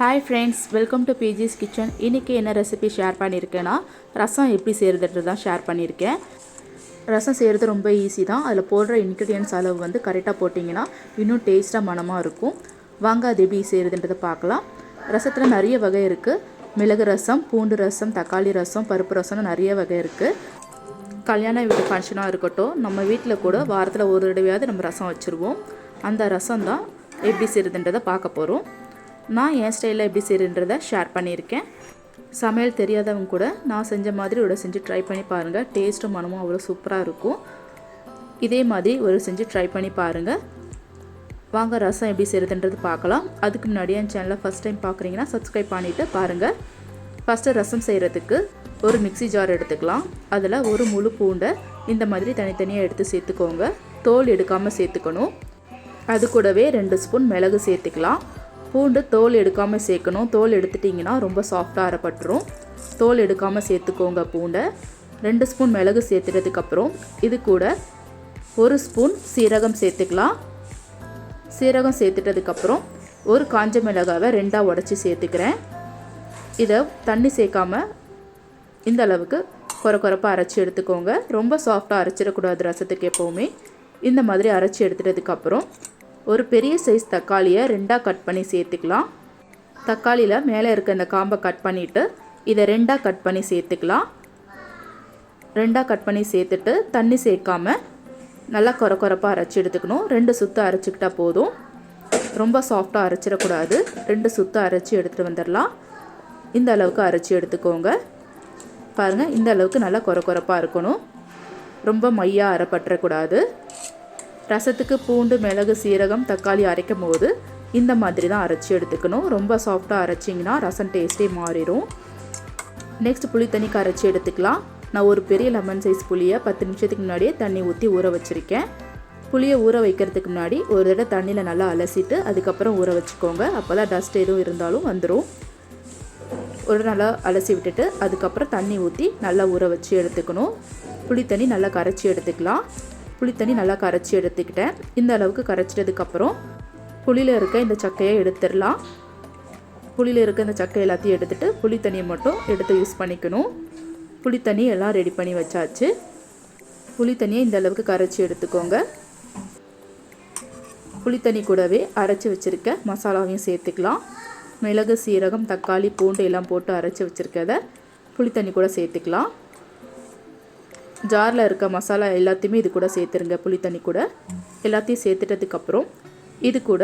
Hi friends, welcome to பிஜிஸ் kitchen. இன்றைக்கி என்ன recipe share பண்ணியிருக்கேன்னா, ரசம் எப்படி செய்கிறதுன்றது தான் ஷேர் பண்ணியிருக்கேன். ரசம் செய்கிறது ரொம்ப ஈஸி தான். அதில் போடுற இன்க்ரீடியன்ஸ் அளவு வந்து கரெக்டாக போட்டிங்கன்னா இன்னும் டேஸ்ட்டாக மனமாக இருக்கும். வாங்க அது எப்படி செய்கிறதுன்றதை பார்க்கலாம். ரசத்தில் நிறைய வகை இருக்குது. மிளகு ரசம், பூண்டு ரசம், தக்காளி ரசம், பருப்பு ரசம்னு நிறைய வகை இருக்குது. கல்யாண வீட்டு ஃபங்க்ஷனாக இருக்கட்டும், நம்ம வீட்டில் கூட வாரத்தில் ஒரு தடவையாவது நம்ம ரசம் வச்சுருவோம். அந்த ரசம் தான் எப்படி செய்கிறதுன்றதை பார்க்க போகிறோம். நான் என் ஸ்டைலில் எப்படி செய்கிறன்றதை ஷேர் பண்ணியிருக்கேன். சமையல் தெரியாதவங்க கூட நான் செஞ்ச மாதிரி ஒரு செஞ்சு ட்ரை பண்ணி பாருங்கள். டேஸ்ட்டும் மனமும் அவ்வளோ சூப்பராக இருக்கும். இதே மாதிரி ஒரு செஞ்சு ட்ரை பண்ணி பாருங்கள். வாங்க ரசம் எப்படி செய்கிறதுன்றது பார்க்கலாம். அதுக்கு முன்னாடி என் சேனலை ஃபஸ்ட் டைம் பார்க்குறீங்கன்னா சப்ஸ்கிரைப் பண்ணிவிட்டு பாருங்கள். ஃபஸ்ட்டு ரசம் செய்கிறதுக்கு ஒரு மிக்ஸி ஜார் எடுத்துக்கலாம். அதில் ஒரு முழு பூண்டை இந்த மாதிரி தனித்தனியாக எடுத்து சேர்த்துக்கோங்க. தோல் எடுக்காமல் சேர்த்துக்கணும். அது கூடவே 2 ஸ்பூன் மிளகு சேர்த்துக்கலாம். பூண்டு தோல் எடுக்காமல் சேர்க்கணும். தோல் எடுத்துட்டிங்கன்னா ரொம்ப சாஃப்டாக அரைப்பட்டுரும். தோல் எடுக்காமல் சேர்த்துக்கோங்க பூண்டை. 2 ஸ்பூன் மிளகு சேர்த்துட்டதுக்கப்புறம் இது கூட 1 ஸ்பூன் சீரகம் சேர்த்துக்கலாம். சீரகம் சேர்த்துட்டதுக்கப்புறம் ஒரு காஞ்ச மிளகாவை 2ஆக உடச்சி சேர்த்துக்கிறேன். இதை தண்ணி சேர்க்காமல் இந்த அளவுக்கு கொரப்பாக அரைச்சி எடுத்துக்கோங்க. ரொம்ப சாஃப்டாக அரைச்சிடக்கூடாது ரசத்துக்கு எப்போவுமே. இந்த மாதிரி அரைச்சி எடுத்துட்டதுக்கப்புறம் ஒரு பெரிய சைஸ் தக்காளியை 2ஆக கட் பண்ணி சேர்த்துக்கலாம். தக்காளியில் மேலே இருக்க இந்த காம்பை கட் பண்ணிவிட்டு இதை 2ஆக கட் பண்ணி சேர்த்துக்கலாம். 2ஆக கட் பண்ணி சேர்த்துட்டு தண்ணி சேர்க்காமல் நல்லா கொரப்பாக அரைச்சி எடுத்துக்கணும். 2 சுற்று அரைச்சிக்கிட்டால் போதும். ரொம்ப சாஃப்டாக அரைச்சிடக்கூடாது. 2 சுற்று அரைச்சி எடுத்துகிட்டு வந்துடலாம். இந்த அளவுக்கு அரைச்சி எடுத்துக்கோங்க. பாருங்கள், இந்த அளவுக்கு நல்லா கொரப்பாக இருக்கணும். ரொம்ப மையாக அரைப்பற்றக்கூடாது. ரசத்துக்கு பூண்டு, மிளகு, சீரகம், தக்காளி அரைக்கும் போது இந்த மாதிரி தான் அரைச்சி எடுத்துக்கணும். ரொம்ப சாஃப்டாக அரைச்சிங்கன்னா ரசம் டேஸ்ட்டே மாறிடும். நெக்ஸ்ட் புளி தண்ணி கரைச்சி எடுத்துக்கலாம். நான் ஒரு பெரிய லெமன் சைஸ் புளியை 10 நிமிஷத்துக்கு முன்னாடியே தண்ணி ஊற்றி ஊற வச்சுருக்கேன். புளியை ஊற வைக்கிறதுக்கு முன்னாடி ஒரு தடவை தண்ணியில் நல்லா அலசிட்டு அதுக்கப்புறம் ஊற வச்சுக்கோங்க. அப்போ தான் டஸ்ட் எதுவும் இருந்தாலும் வந்துடும். ஒரு நல்லா அலசி விட்டுட்டு அதுக்கப்புறம் தண்ணி ஊற்றி நல்லா ஊற வச்சு எடுத்துக்கணும். புளி தண்ணி நல்லா கரைச்சி எடுத்துக்கலாம். புளி தண்ணி நல்லா கரைச்சி எடுத்துக்கிட்டேன். இந்த அளவுக்கு கரைச்சிட்டதுக்கப்புறம் புளியில் இருக்க இந்த சக்கையை எடுத்துடலாம். புளியில் இருக்க இந்த சக்கை எல்லாத்தையும் எடுத்துகிட்டு புளி தண்ணியை மட்டும் எடுத்து யூஸ் பண்ணிக்கணும். புளி தண்ணி எல்லாம் ரெடி பண்ணி வச்சாச்சு. புளி தண்ணியை இந்த அளவுக்கு கரைச்சி எடுத்துக்கோங்க. புளி தண்ணி கூடவே அரைச்சி வச்சுருக்க மசாலாவையும் சேர்த்துக்கலாம். மிளகு, சீரகம், தக்காளி, பூண்டு எல்லாம் போட்டு அரைச்சி வச்சுருக்கதை புளி தண்ணி கூட சேர்த்துக்கலாம். ஜாரில் இருக்க மசாலா எல்லாத்தையுமே இது கூட சேர்த்துருங்க. புளி தண்ணி கூட எல்லாத்தையும் சேர்த்துட்டதுக்கப்புறம் இது கூட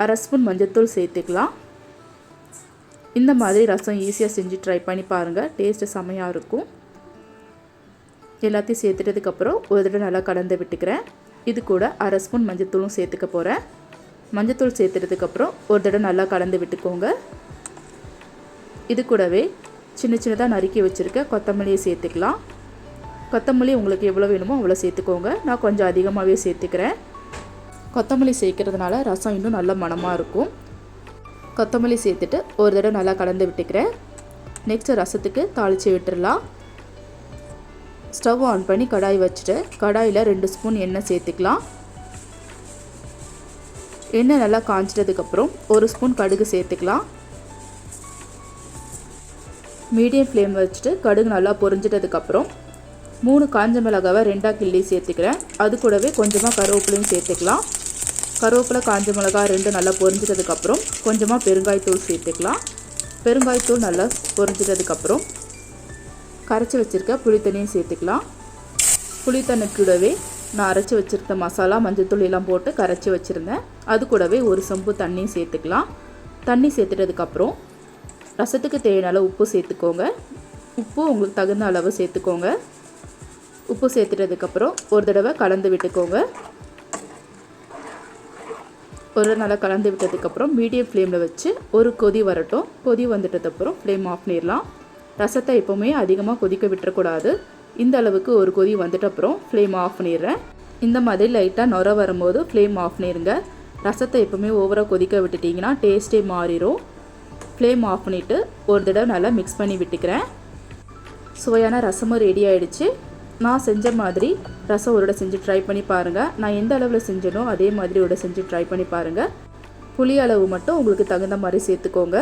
1/2 ஸ்பூன் மஞ்சள்தூள் சேர்த்துக்கலாம். இந்த மாதிரி ரசம் ஈஸியாக செஞ்சு ட்ரை பண்ணி பாருங்கள். டேஸ்ட்டு செமையாக இருக்கும். எல்லாத்தையும் சேர்த்துட்டதுக்கப்புறம் ஒரு தடவை நல்லா கலந்து விட்டுக்கிறேன். இது கூட 1/2 ஸ்பூன் மஞ்சள்தூளும் சேர்த்துக்க போகிறேன். மஞ்சள்தூள் சேர்த்துட்டதுக்கப்புறம் ஒரு தடவை நல்லா கலந்து விட்டுக்கோங்க. இது கூடவே சின்னதாக நறுக்கி வச்சுருக்க கொத்தமல்லியை சேர்த்துக்கலாம். கொத்தமல்லி உங்களுக்கு எவ்வளோ வேணுமோ அவ்வளோ சேர்த்துக்கோங்க. நான் கொஞ்சம் அதிகமாகவே சேர்த்துக்கிறேன். கொத்தமல்லி சேர்க்கறதுனால ரசம் இன்னும் நல்ல மணமாக இருக்கும். கொத்தமல்லி சேர்த்துட்டு ஒரு தடவை நல்லா கலந்து விட்டுக்கிறேன். நெக்ஸ்ட்டு ரசத்துக்கு தாளித்து விட்டுடலாம். ஸ்டவ் ஆன் பண்ணி கடாய் வச்சுட்டு கடாயில் 2 ஸ்பூன் எண்ணெய் சேர்த்துக்கலாம். எண்ணெய் நல்லா காய்ச்சிட்டதுக்கப்புறம் 1 ஸ்பூன் கடுகு சேர்த்துக்கலாம். மீடியம் ஃப்ளேம் வச்சுட்டு கடுகு நல்லா பொரிஞ்சிட்டதுக்கப்புறம் 3 காஞ்ச மிளகாவை 2ஆக கிள்ளி சேர்த்துக்கிறேன். அது கூடவே கொஞ்சமாக கருவேப்பிலையும் சேர்த்துக்கலாம். கருவேப்பிலை, காஞ்ச மிளகா 2 நல்லா பொரிஞ்சிட்டதுக்கப்புறம் கொஞ்சமாக பெருங்காயத்தூள் சேர்த்துக்கலாம். பெருங்காயத்தூள் நல்லா பொரிஞ்சிட்டதுக்கப்புறம் கரைச்சி வச்சுருக்க புளித்தண்ணியும் சேர்த்துக்கலாம். புளித்தண்ணி கூடவே நான் அரைச்சி வச்சுருக்க மசாலா, மஞ்சள்தூள் எல்லாம் போட்டு கரைச்சி வச்சுருந்தேன். அது கூடவே 1 சொம்பு தண்ணியும் சேர்த்துக்கலாம். தண்ணி சேர்த்துட்டதுக்கப்புறம் ரசத்துக்கு தேவையான அளவு உப்பு சேர்த்துக்கோங்க. உப்பு உங்களுக்கு தகுந்த அளவு சேர்த்துக்கோங்க. உப்பு சேர்த்துட்டதுக்கப்புறம் ஒரு தடவை கலந்து விட்டுக்கோங்க. ஒரு நல்லா கலந்து விட்டதுக்கப்புறம் மீடியம் ஃப்ளேமில் வச்சு ஒரு கொதி வரட்டும். கொதி வந்துட்டதுக்கப்புறம் ஃப்ளேம் ஆஃப் பண்ணிடலாம். ரசத்தை எப்போவுமே அதிகமாக கொதிக்க விட்டுறக்கூடாது. இந்த அளவுக்கு ஒரு கொதி வந்துட்ட அப்புறம் ஃப்ளேம் ஆஃப் பண்ணிடுறேன். இந்த மாதிரி லைட்டாக நுர வரும்போது ஃப்ளேம் ஆஃப் பண்ணிடுங்க. ரசத்தை எப்போவுமே ஓவராக கொதிக்க விட்டுட்டிங்கன்னா டேஸ்ட்டே மாறிடும். ஃப்ளேம் ஆஃப் பண்ணிவிட்டு ஒரு தடவை நல்லா மிக்ஸ் பண்ணி விட்டுக்கிறேன். சுவையான ரசமும் ரெடி ஆகிடுச்சு. நான் செஞ்ச மாதிரி ரசம் ஒரு தடவை செஞ்சு ட்ரை பண்ணி பாருங்கள். நான் எந்த அளவில் செஞ்சனோ அதே மாதிரி ஒரு செஞ்சு ட்ரை பண்ணி பாருங்கள். புளி அளவு மட்டும் உங்களுக்கு தகுந்த மாதிரி சேர்த்துக்கோங்க.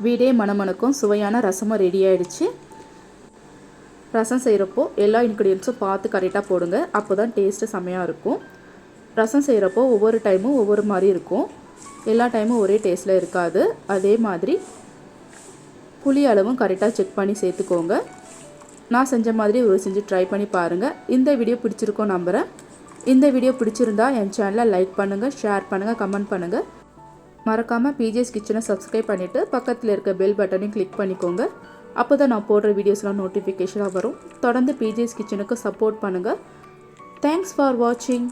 வீடே மணமணக்கும் சுவையான ரசமும் ரெடி ஆகிடுச்சு. ரசம் செய்கிறப்போ எல்லா இன்க்ரீடியன்ஸும் பார்த்து கரெக்டாக போடுங்க. அப்போ தான் டேஸ்ட்டு செம்மையாக இருக்கும். ரசம் செய்கிறப்போ ஒவ்வொரு டைமும் ஒவ்வொரு மாதிரி இருக்கும். எல்லா டைமும் ஒரே டேஸ்ட்டில் இருக்காது. அதே மாதிரி புளி அளவும் கரெக்டாக செக் பண்ணி சேர்த்துக்கோங்க. நான் செஞ்ச மாதிரி செஞ்சு ட்ரை பண்ணி பாருங்கள். இந்த வீடியோ பிடிச்சிருக்கோம் நம்புகிறேன். இந்த வீடியோ பிடிச்சிருந்தா என் சேனலை லைக் பண்ணுங்கள், ஷேர் பண்ணுங்கள், கமெண்ட் பண்ணுங்கள். மறக்காமல் பிஜேஸ் கிச்சனை சப்ஸ்கிரைப் பண்ணிவிட்டு பக்கத்தில் இருக்க பெல் பட்டனையும் கிளிக் பண்ணிக்கோங்க. அப்போ தான் நான் போடுற வீடியோஸ்லாம் நோட்டிஃபிகேஷனாக வரும். தொடர்ந்து பிஜேஸ் கிச்சனுக்கு சப்போர்ட் பண்ணுங்கள். தேங்க்ஸ் ஃபார் வாட்சிங்.